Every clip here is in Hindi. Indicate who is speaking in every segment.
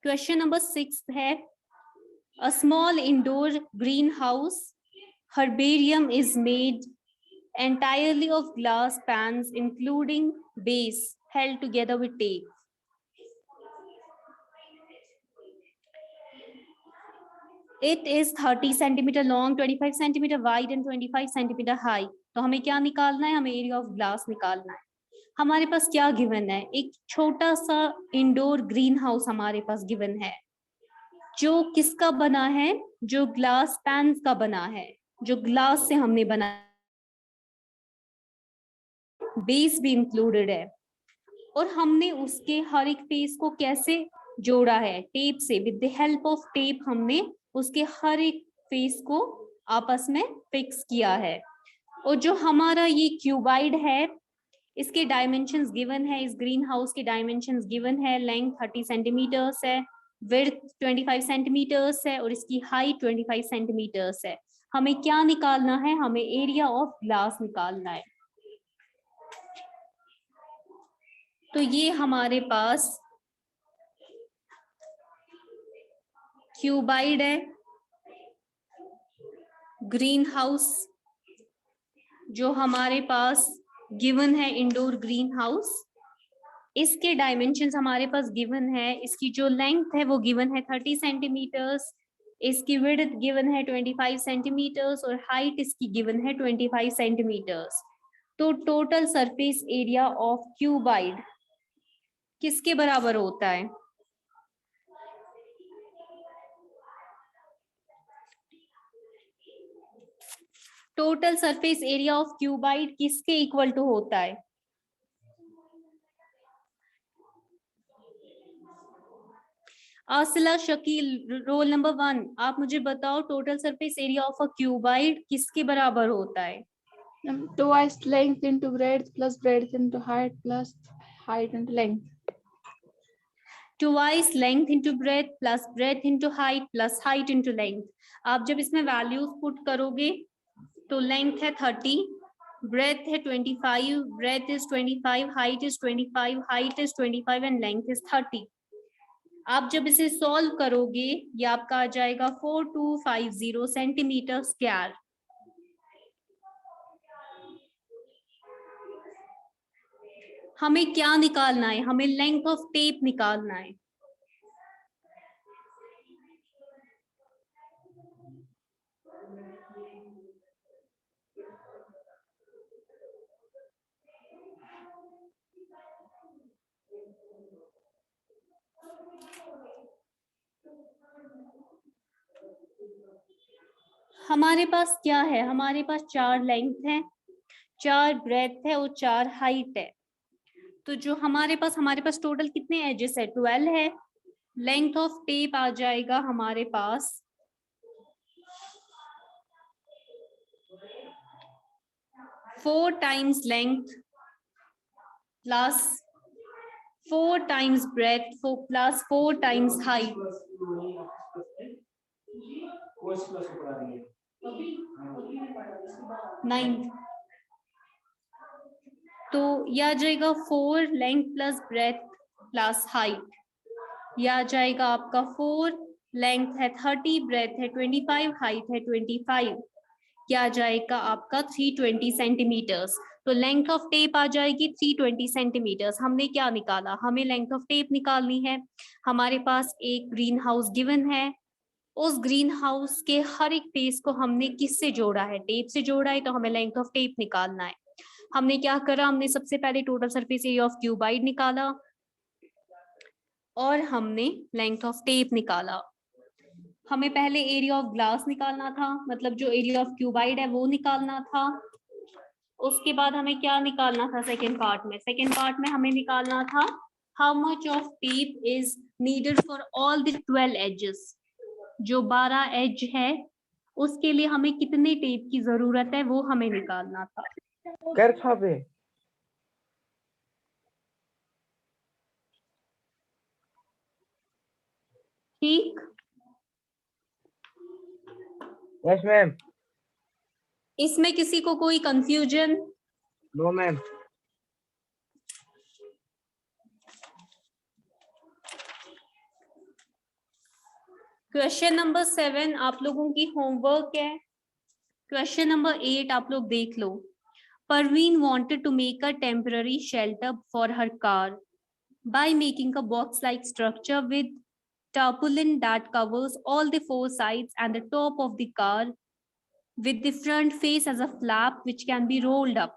Speaker 1: क्वेश्चन नंबर 6 है, a small indoor green house herbarium is made entirely of glass pans including base held together with tape. It is 30 centimeter long, 25 centimeter wide and 25 centimeter high. तो हमें क्या निकालना है? हमें एरिया ऑफ ग्लास निकालना है। हमारे पास क्या गिवन है? एक छोटा सा इंडोर ग्रीन हाउस हमारे पास गिवन है, जो किसका बना है? जो ग्लास पैन्स का बना है, जो ग्लास से हमने बना, बेस भी इंक्लूडेड है, और हमने उसके हर एक फेस को कैसे जोड़ा है? टेप से। With the help of tape हमने उसके हर एक फेस को आपस में फिक्स किया है। और जो हमारा ये क्यूबाइड है, इसके डायमेंशंस गिवन है, इस ग्रीन हाउस के डायमेंशंस गिवन है। लेंथ 30 सेंटीमीटर्स है, विड्थ 25 सेंटीमीटर्स है, और इसकी हाइट 25 सेंटीमीटर्स है। हमें क्या निकालना है? हमें एरिया ऑफ ग्लास निकालना है। तो ये हमारे पास क्यूबाइड है, ग्रीन हाउस जो हमारे पास गिवन है, इंडोर ग्रीन हाउस। इसके डायमेंशंस हमारे पास गिवन है। इसकी जो लेंथ है वो गिवन है 30 सेंटीमीटर्स, इसकी विड्थ गिवन है 25 सेंटीमीटर्स, और हाइट इसकी गिवन है 25 सेंटीमीटर्स। तो total surface area of cuboid किसके बराबर होता है? Total surface area of cuboid किसके इक्वल टू होता है? आसिला शकील, रोल नंबर 1, आप मुझे बताओ total surface area of a cuboid किसके बराबर होता है?
Speaker 2: Twice length into breadth plus breadth into height plus height into length.
Speaker 1: Twice length into breadth plus breadth into height plus height into length. आप जब इसमें वैल्यूज पुट करोगे तो लेंथ है 30, breadth है 25, breadth is 25, height is 25, height is 25 and length is 30. आप जब इसे सॉल्व करोगे ये आपका आ जाएगा 4250 सेंटीमीटर स्क्वायर। हमें क्या निकालना है? हमें लेंथ ऑफ टेप निकालना है। हमारे पास क्या है? हमारे पास 4 लेंथ है, 4 ब्रेथ है और 4 हाइट है। तो जो हमारे पास टोटल कितने एजेस है? 12 है। लेंथ ऑफ टेप आ जाएगा हमारे पास 4 times length plus 4 times breadth plus 4 times height. 9। तो यह आ जाएगा 4 length plus breadth plus height. यह आ जाएगा आपका 4 लेंथ है 30, ब्रेथ है 25, हाइट है 25। क्या आ जाएगा आपका 320 सेंटीमीटर्स। तो लेंथ ऑफ टेप आ जाएगी 320 सेंटीमीटर्स। हमने क्या निकाला? हमें लेंथ ऑफ टेप निकालनी है। हमारे पास एक ग्रीन हाउस गिवन है, उस ग्रीन हाउस के हर एक फेस को हमने किससे जोड़ा है? टेप से जोड़ा है। तो हमें लेंथ ऑफ टेप निकालना है। हमने क्या करा? हमने सबसे पहले total surface area of cuboid निकाला और हमने लेंथ ऑफ टेप निकाला। हमें पहले एरिया ऑफ ग्लास निकालना था, मतलब जो एरिया ऑफ क्यूबाइड है वो निकालना था। उसके बाद हमें क्या निकालना था? सेकेंड पार्ट में हमें निकालना था how much of tape is needed for all the 12 edges. जो 12 एज है उसके लिए हमें कितने टेप की जरूरत है वो हमें निकालना था।
Speaker 3: कर खाबे
Speaker 1: ठीक।
Speaker 3: Yes ma'am.
Speaker 1: इसमें किसी को कोई confusion?
Speaker 3: No ma'am.
Speaker 1: Question number 7 आप लोगों की होमवर्क है। क्वेश्चन नंबर 8 आप लोग देख लो। Parveen wanted to make a temporary shelter for her car by making a box-like structure with tarpaulin that covers all the four sides and the top of the car, with the front face as a flap which can be rolled up.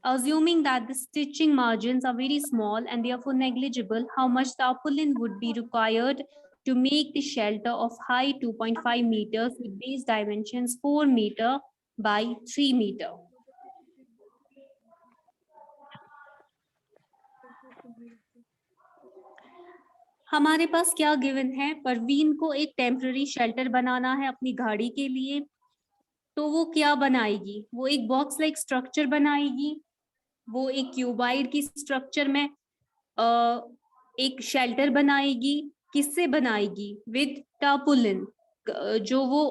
Speaker 1: Assuming that the stitching margins are very small and therefore negligible, how much tarpaulin would be required to make the shelter of height 2.5 meters with base dimensions 4 meter by 3 meter? हमारे पास क्या गिवन है, परवीन को एक टेम्पररी शेल्टर बनाना है अपनी गाड़ी के लिए, तो वो क्या बनाएगी, वो एक बॉक्स लाइक स्ट्रक्चर बनाएगी, वो एक क्यूबाइड की स्ट्रक्चर में एक शेल्टर बनाएगी। किससे बनाएगी? विद टार्पुलिन। जो वो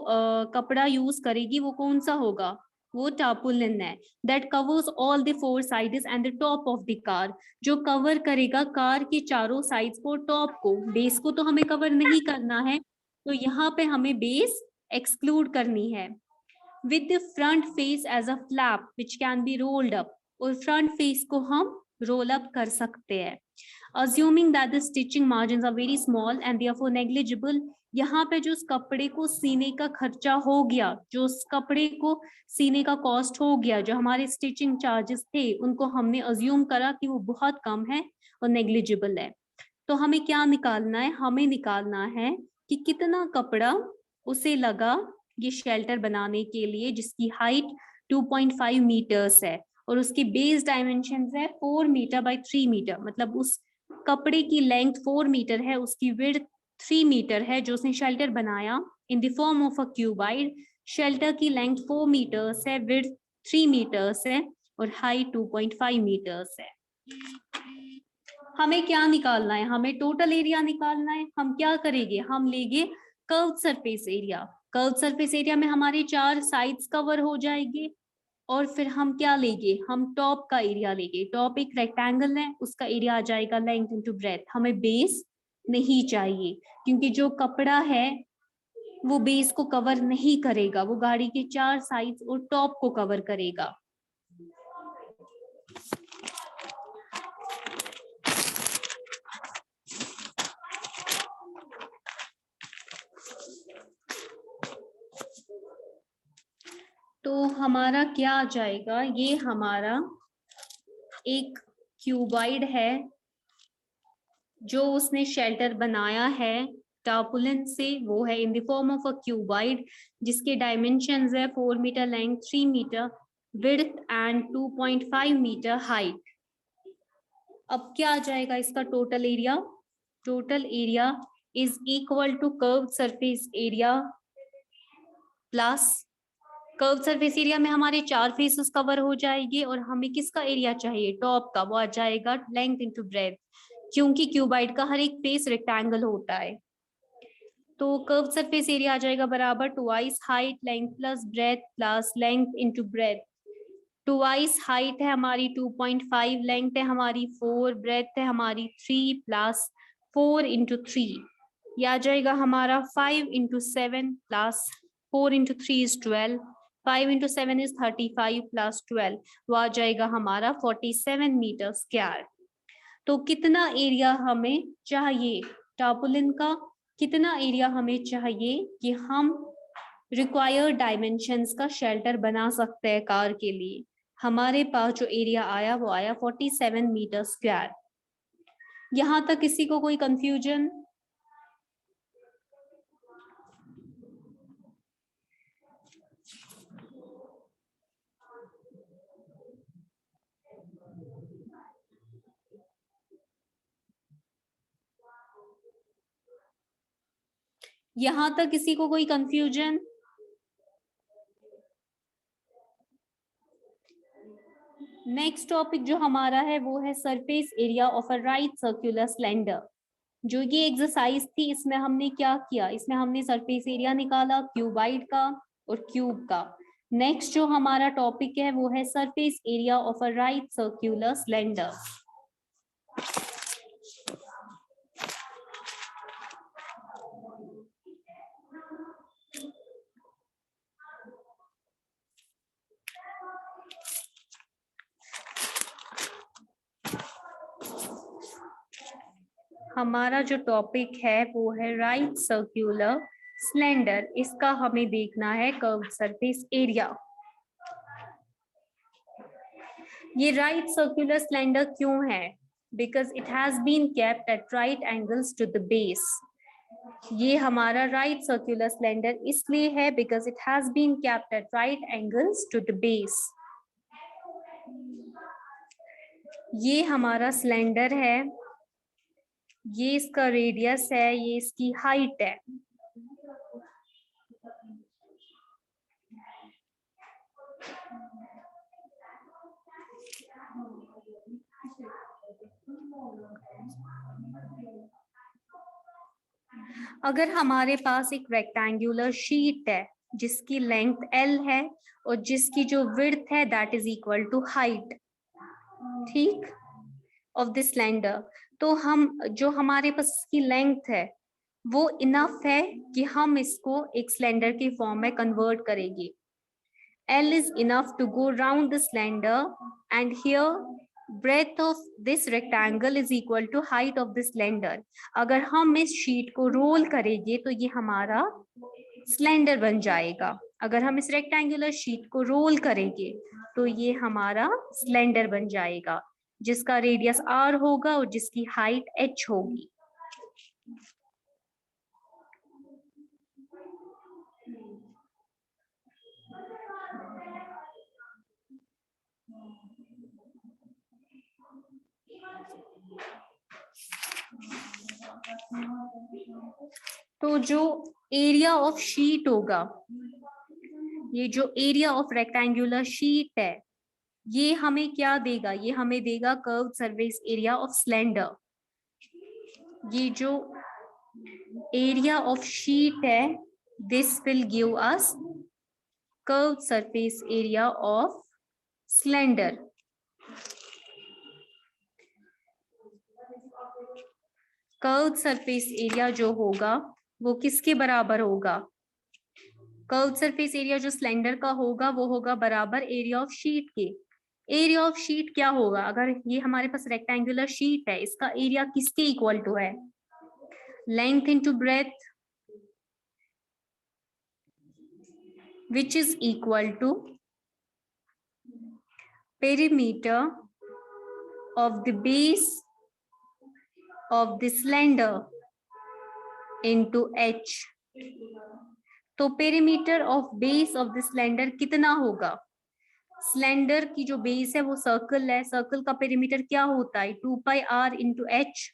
Speaker 1: कपड़ा यूज करेगी वो कौन सा होगा? वो टार्पुलिन है। That covers all the four sides and the top of the car, जो कवर करेगा कार के चारों साइड्स को, टॉप को। बेस को तो हमें कवर नहीं करना है, तो यहाँ पे हमें बेस एक्सक्लूड करनी है। With the front face as a flap which can be rolled up, और फ्रंट फेस को हम रोल अप कर सकते हैं। Assuming that the stitching margins are very small and therefore negligible, यहाँ पे जो उस कपड़े को सीने का खर्चा हो गया, जो उस कपड़े को सीने का कॉस्ट हो गया, जो हमारे स्टिचिंग चार्जेस थे, उनको हमने अज्यूम करा कि वो बहुत कम है और नेग्लिजिबल है। तो हमें क्या निकालना है? हमें निकालना है कि कितना कपड़ा उसे लगा ये शेल्टर बनाने के लिए, जिसकी हाइट 2.5 मीटर्स है और उसकी बेस डायमेंशन है 4 मीटर बाई 3 मीटर। मतलब उस कपड़े की लेंथ 4 मीटर है, उसकी विड्थ 3 मीटर है, जो उसने शेल्टर बनाया इन the form of a cuboid. Shelter की लेंथ 4 मीटर्स है, विड्थ 3 मीटर्स है और हाइट 2.5 मीटर्स है। हमें क्या निकालना है? हमें टोटल एरिया निकालना है। हम क्या करेंगे? हम लेंगे curve surface area. Curve surface area में हमारे 4 साइड्स कवर हो जाएंगे, और फिर हम क्या लेंगे? हम टॉप का एरिया लेंगे। टॉप एक रेक्टेंगल है, उसका एरिया आ जाएगा लेंथ इनटू ब्रेथ। हमें बेस नहीं चाहिए, क्योंकि जो कपड़ा है वो बेस को कवर नहीं करेगा, वो गाड़ी के 4 साइड्स और टॉप को कवर करेगा। तो हमारा क्या आ जाएगा? ये हमारा एक क्यूबाइड है जो उसने शेल्टर बनाया है टार्पुलिन से, वो है in the form of a cuboid, जिसके डायमेंशंस है 4 metre length, 3 metre width and 2.5 metre height. अब क्या आ जाएगा इसका total area? Total area is equal to curve surface area plus curve surface area में हमारे 4 फेसेस कवर हो जाएंगे, और हमें किसका एरिया चाहिए? टॉप का। वो आ जाएगा लेंथ इनटू ब्रेथ, क्योंकि क्यूबाइड का हर एक फेस रेक्टेंगल होता है। तो कर्व सरफेस एरिया आ जाएगा बराबर twice height length plus breadth plus length into breadth. Twice height है हमारी 2.5, लेंथ है हमारी 4, ब्रेथ है हमारी 3 प्लस 4 इंटू 3, यह आ जाएगा हमारा 5 into 7 plus 4 into 3 is 12, 5 into 7 is 35 plus 12, वो आ जाएगा हमारा 47 मीटर स्क्वायर। तो कितना एरिया हमें चाहिए टार्पुलिन का? कितना एरिया हमें चाहिए कि हम रिक्वायर्ड डायमेंशंस का शेल्टर बना सकते हैं कार के लिए? हमारे पास जो एरिया आया वो आया 47 मीटर स्क्वायर। यहां तक किसी को कोई कंफ्यूजन? यहां तक किसी को कोई कंफ्यूजन? नेक्स्ट टॉपिक जो हमारा है वो है surface area of a right circular cylinder. जो ये एक्सरसाइज थी, इसमें हमने क्या किया? इसमें हमने सरफेस एरिया निकाला क्यूबाइड का और क्यूब का। नेक्स्ट जो हमारा टॉपिक है वो है surface area of a right circular cylinder. हमारा जो टॉपिक है वो है राइट सर्क्यूलर सिलेंडर। इसका हमें देखना है कर्व्ड सरफेस एरिया। ये राइट सर्क्यूलर सिलेंडर क्यों है? Because it has been kept at right angles to the base. ये हमारा राइट सर्क्यूलर सिलेंडर इसलिए है because it has been kept at right angles to the base. ये हमारा सिलेंडर है, ये इसका रेडियस है, ये इसकी हाइट है। अगर हमारे पास एक रेक्टेंगुलर शीट है जिसकी लेंथ L है और जिसकी जो विड्थ है that is equal to height, ठीक, ऑफ दिस सिलेंडर, तो हम जो हमारे पास इसकी लेंथ है वो इनफ है कि हम इसको एक सिलेंडर के फॉर्म में कन्वर्ट करेंगे। L is enough to go round the cylinder and here breadth of this rectangle is equal to height of the cylinder. अगर हम इस शीट को रोल करेंगे तो ये हमारा सिलेंडर बन जाएगा। अगर हम इस रेक्टेंगुलर शीट को रोल करेंगे तो ये हमारा सिलेंडर बन जाएगा जिसका रेडियस R होगा और जिसकी हाइट H होगी। तो जो एरिया ऑफ शीट होगा, ये जो एरिया ऑफ रेक्टेंगुलर शीट है, ये हमें क्या देगा? ये हमें देगा curved surface area of cylinder. ये जो एरिया ऑफ शीट है this will give us curved surface area of cylinder. Curved surface area जो होगा वो किसके बराबर होगा? कर्व्ड सरफेस एरिया जो सिलेंडर का होगा वो होगा बराबर एरिया ऑफ शीट के। एरिया ऑफ शीट क्या होगा? अगर ये हमारे पास रेक्टेंगुलर शीट है, इसका एरिया किसके इक्वल टू है? Length into breadth, which is equal to perimeter of the base of the cylinder into H। तो perimeter of base of the cylinder कितना होगा? सिलेंडर की जो बेस है वो सर्कल है, सर्कल का पेरीमीटर क्या होता है? 2πr into H।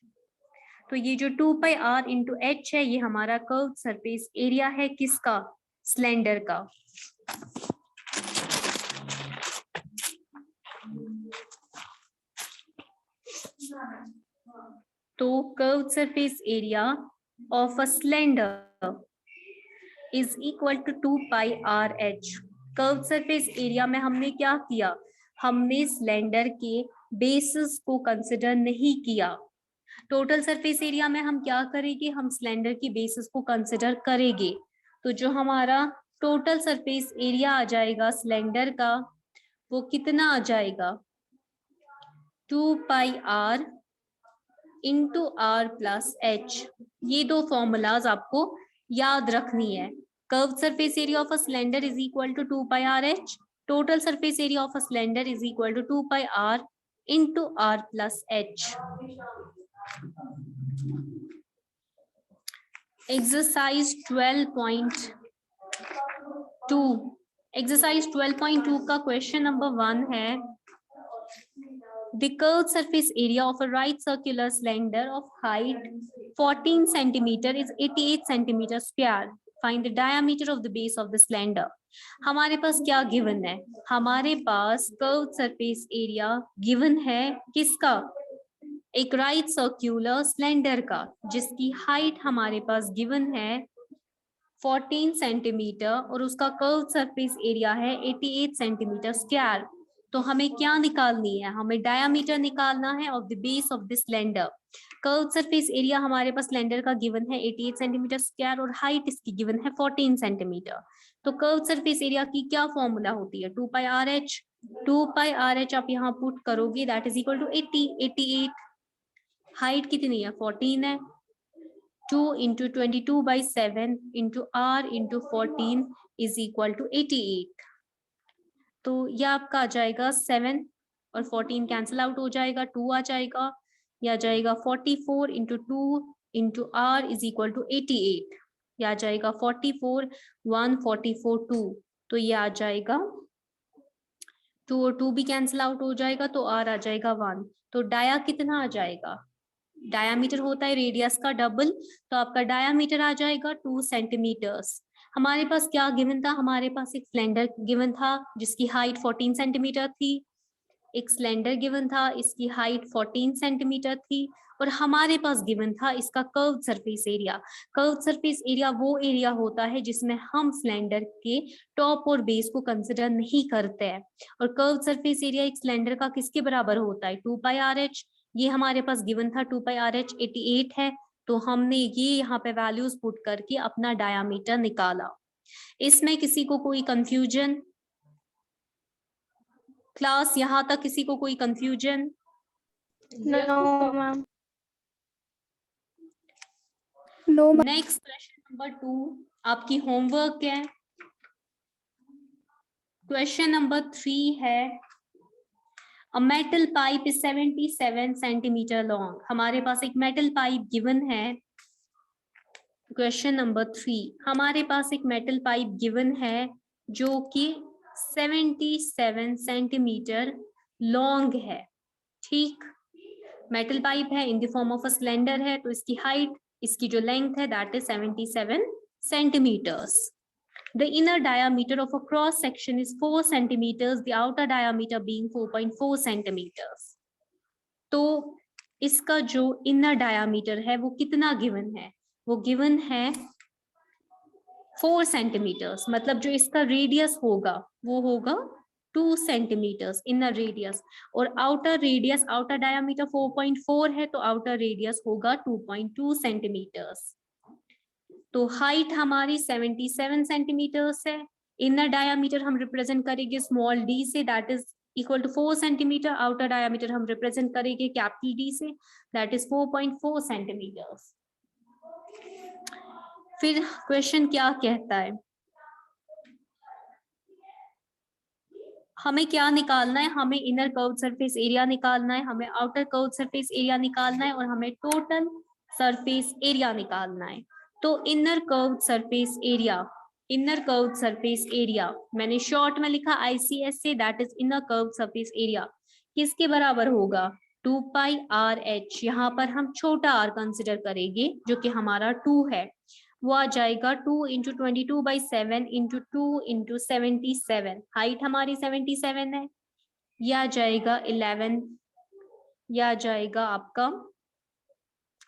Speaker 1: तो ये जो 2πr इंटू H है ये हमारा कर्व्ड सरफेस एरिया है किसका? सिलेंडर का। तो curved surface area of a cylinder is equal to 2πrh। Curved surface area में हमने क्या किया? हमने सिलेंडर के बेसिस को कंसिडर नहीं किया। टोटल सरफेस एरिया में हम क्या करेंगे? हम सिलेंडर की बेसिस को कंसिडर करेंगे। तो जो हमारा टोटल सरफेस एरिया आ जाएगा सिलेंडर का वो कितना आ जाएगा? 2πr into R plus H। ये दो फॉर्मूलाज आपको याद रखनी है। Curved surface area of a cylinder is equal to 2πrh, total surface area of a cylinder is equal to 2πr into R plus H। Exercise 12.2, exercise 12.2 का क्वेश्चन नंबर 1 है the curved surface area of a right circular cylinder of height 14 centimeter is 88 centimeter square. Find the diameter of the base of the cylinder. हमारे पास क्या गिवन है? हमारे पास कर्व्ड सरफेस एरिया गिवन है किसका? एक राइट सर्क्यूलर सिलेंडर का जिसकी हाइट हमारे पास गिवन है 14 सेंटीमीटर और उसका कर्व्ड सरफेस एरिया है 88 सेंटीमीटर स्क्वायर। तो हमें क्या निकालनी है? हमें डायामीटर निकालना है of the base of the cylinder. Curved surface area हमारे पास सिलेंडर का गिवन है 88 सेंटीमीटर स्क्वायर और हाइट इसकी गिवन है 14 सेंटीमीटर। तो कर्व्ड सरफेस एरिया की क्या फॉर्मूला होती है? 2πrh। 2πrh आप यहाँ पुट करोगे that is equal to 88। Height कितनी है 14 है, 2 into 22/7 into r into 14 is equal to 88। तो यह आपका आ जाएगा 7 और 14 कैंसिल आउट हो जाएगा, 2 आ जाएगा, यह आ जाएगा 44 into 2 into r is equal to 88। यह आ जाएगा 44 1 44 2, तो यह आ जाएगा 2 और 2 भी कैंसिल आउट हो जाएगा, तो r आ जाएगा 1। तो डाया कितना आ जाएगा, डायामीटर होता है रेडियस का डबल, तो आपका डायामीटर आ जाएगा 2 सेंटीमीटर्स। हमारे पास क्या गिवन था, हमारे पास एक सिलेंडर गिवन था जिसकी हाइट 14 सेंटीमीटर थी, एक सिलेंडर गिवन था इसकी हाइट 14 सेंटीमीटर थी, और हमारे पास गिवन था इसका curve surface area. Curve surface area वो एरिया होता है जिसमें हम सिलेंडर के टॉप और बेस को कंसिडर नहीं करते हैं, और कर्व सरफेस एरिया एक सिलेंडर का किसके बराबर होता है 2πRh। ये हमारे पास गिवन था 2πRh 88 है, तो हमने ये यहाँ पे वैल्यूज पुट करके अपना डायामीटर निकाला। इसमें किसी को कोई कंफ्यूजन, क्लास यहाँ तक किसी को कोई confusion?
Speaker 2: No, ma'am. No, ma'am.
Speaker 1: Next question number 2 आपकी होमवर्क है। क्वेश्चन नंबर 3 है, a metal pipe is 77 centimetre long. हमारे पास एक मेटल पाइप गिवन है। क्वेश्चन नंबर 3, हमारे पास एक मेटल पाइप गिवन है जो कि 77 सेंटीमीटर लॉन्ग है। ठीक, मेटल पाइप है, in the form of a cylinder है, तो इसकी हाइट, इसकी जो लेंथ है that is 77 centimetres. The inner diameter of a cross section is 4 centimeters, the outer diameter being 4.4 centimeters. तो इसका जो इनर डायामीटर है वो कितना गिवन है, वो गिवन है 4 सेंटीमीटर्स, मतलब जो इसका रेडियस होगा वो होगा 2 सेंटीमीटर्स इनर रेडियस, और आउटर रेडियस, आउटर डायामीटर 4.4 है, तो आउटर रेडियस होगा 2.2 सेंटीमीटर्स। तो हाइट हमारी 77 सेंटीमीटर्स है, इनर डायामीटर हम रिप्रेजेंट करेंगे स्मॉल डी से, that is equal to 4 centimetre, outer diameter हम रिप्रेजेंट करेंगे कैपिटल डी से, दैट इज 4.4 सेंटीमीटर्स। फिर क्वेश्चन क्या कहता है, हमें क्या निकालना है, हमें इनर कर्व सरफेस एरिया निकालना है, हमें आउटर कर्व सरफेस एरिया निकालना है, और हमें टोटल सरफेस एरिया निकालना है। तो inner curve surface area, inner curve surface area मैंने शॉर्ट में लिखा ICS से, that is inner curve surface area, किसके बराबर होगा 2πRh। यहाँ पर हम छोटा r कंसिडर करेंगे जो कि हमारा 2 है, वो आ जाएगा 2 into 22/7 into 2 into 77। हाइट हमारी 77 है, यह आ जाएगा 11, यह आ जाएगा आपका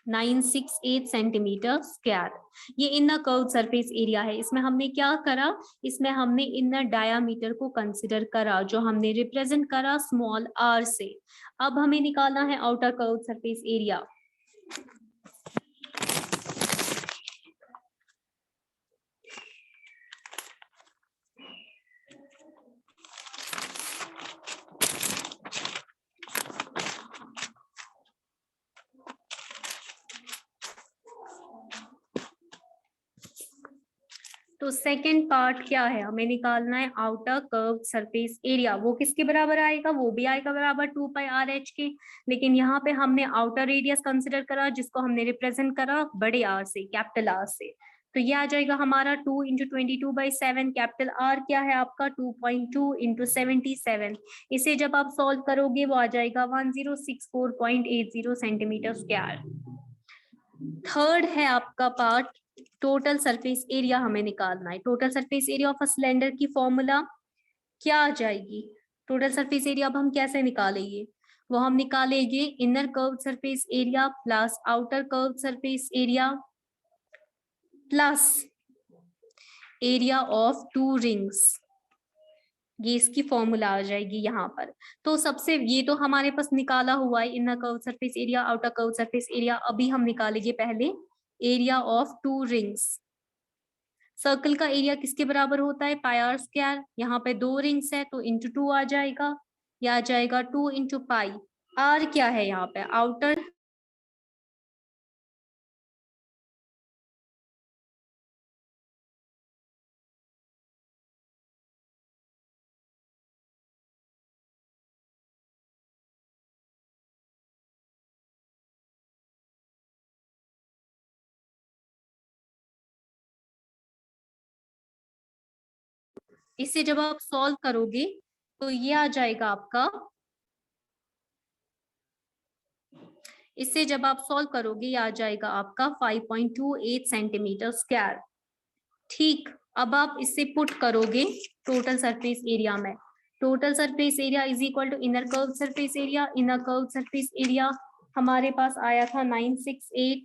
Speaker 1: 968 सेंटीमीटर स्क्वायर। ये इनर कर्व सरफेस एरिया है। इसमें हमने क्या करा, इसमें हमने इनर डायामीटर को कंसिडर करा जो हमने रिप्रेजेंट करा स्मॉल r से। अब हमें निकालना है आउटर कर्व सरफेस एरिया। तो सेकेंड पार्ट क्या है, हमें निकालना है आउटर कर्व सरफेस एरिया। वो किसके बराबर आएगा, वो भी आएगा बराबर 2πRh के, लेकिन यहाँ पे हमने आउटर रेडियस कंसिडर करा जिसको हमने रिप्रेजेंट करा बड़े R से, कैपिटल R से। तो ये आ जाएगा हमारा 2 into 22/7, कैपिटल R क्या है आपका 2.2 into 77। इसे जब आप सॉल्व करोगे वो आ जाएगा 1064.80 सेंटीमीटर स्क्वायर। थर्ड है आपका पार्ट, टोटल सरफेस एरिया हमें निकालना है। Total surface area of a cylinder की फॉर्मूला क्या आ जाएगी, टोटल सरफेस एरिया अब हम कैसे निकालेंगे, वो हम निकालेंगे inner curve surface area plus outer curve surface area plus area of 2 rings, ये इसकी फॉर्मूला आ जाएगी यहाँ पर। तो सबसे ये तो हमारे पास निकाला हुआ है inner curve surface area, outer curve surface area. अभी हम निकालेंगे पहले एरिया ऑफ 2 रिंग्स। सर्कल का एरिया किसके बराबर होता है πr²। यहाँ पे 2 रिंग्स है तो इंटू 2 आ जाएगा, या आ जाएगा 2 into π। r क्या है यहाँ पे आउटर इसे जब आप सॉल्व करोगे तो ये आ जाएगा आपका, इससे जब आप सॉल्व करोगे ये आ जाएगा आपका 5.28 सेंटीमीटर स्क्वायर। ठीक, अब आप इससे पुट करोगे टोटल सरफेस एरिया में। Total surface area is equal to inner curve surface area. Inner curve surface area हमारे पास आया था 968,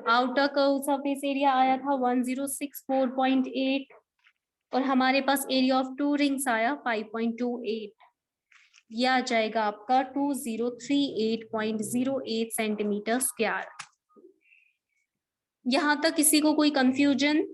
Speaker 1: आउटर कर्व सरफेस एरिया आया था 1064.8 और हमारे पास एरिया ऑफ टू रिंग्स आया 5.28। यह आ जाएगा आपका 2038.08 सेंटीमीटर स्क्वायर। यहां तक किसी को कोई कंफ्यूजन?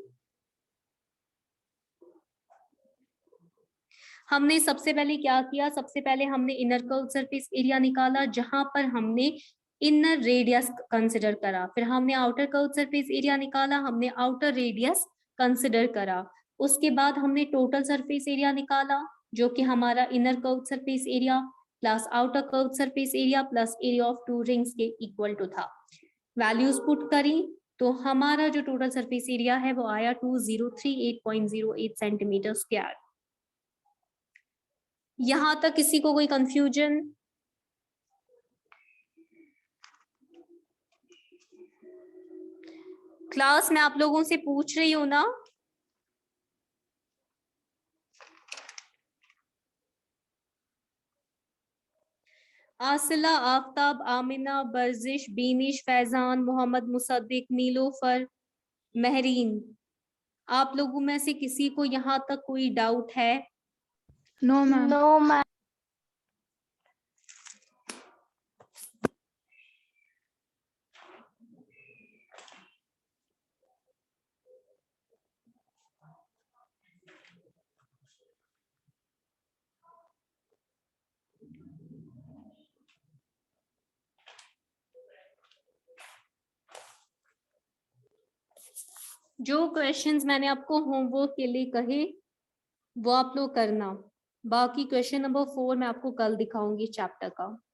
Speaker 1: हमने सबसे पहले क्या किया, सबसे पहले हमने इनर कर्व सरफेस एरिया निकाला जहां पर हमने इनर रेडियस कंसिडर करा, फिर हमने आउटर कर्व सरफेस एरिया निकाला, हमने आउटर रेडियस कंसिडर करा, उसके बाद हमने टोटल सरफेस एरिया निकाला जो कि हमारा inner curve surface area plus outer curve surface area plus area of to rings के इक्वल टू था। वैल्यूज पुट करी तो हमारा जो टोटल सरफेस एरिया है वो आया 2038.08 सेंटीमीटर स्क्वायर। यहां तक किसी को कोई कंफ्यूजन? क्लास में आप लोगों से पूछ रही हूं ना। आसिला, आफ्ताब, आमिना, बर्जिश, बीनिश, फैजान, मोहम्मद मुसद्दिक, नीलोफर, महरीन, आप लोगों में से किसी को यहाँ तक कोई डाउट है?
Speaker 2: No ma'am.
Speaker 4: No ma'am.
Speaker 1: जो क्वेश्चंस मैंने आपको होमवर्क के लिए कहे वो आप लोग करना। बाकी क्वेश्चन नंबर 4 मैं आपको कल दिखाऊंगी चैप्टर का।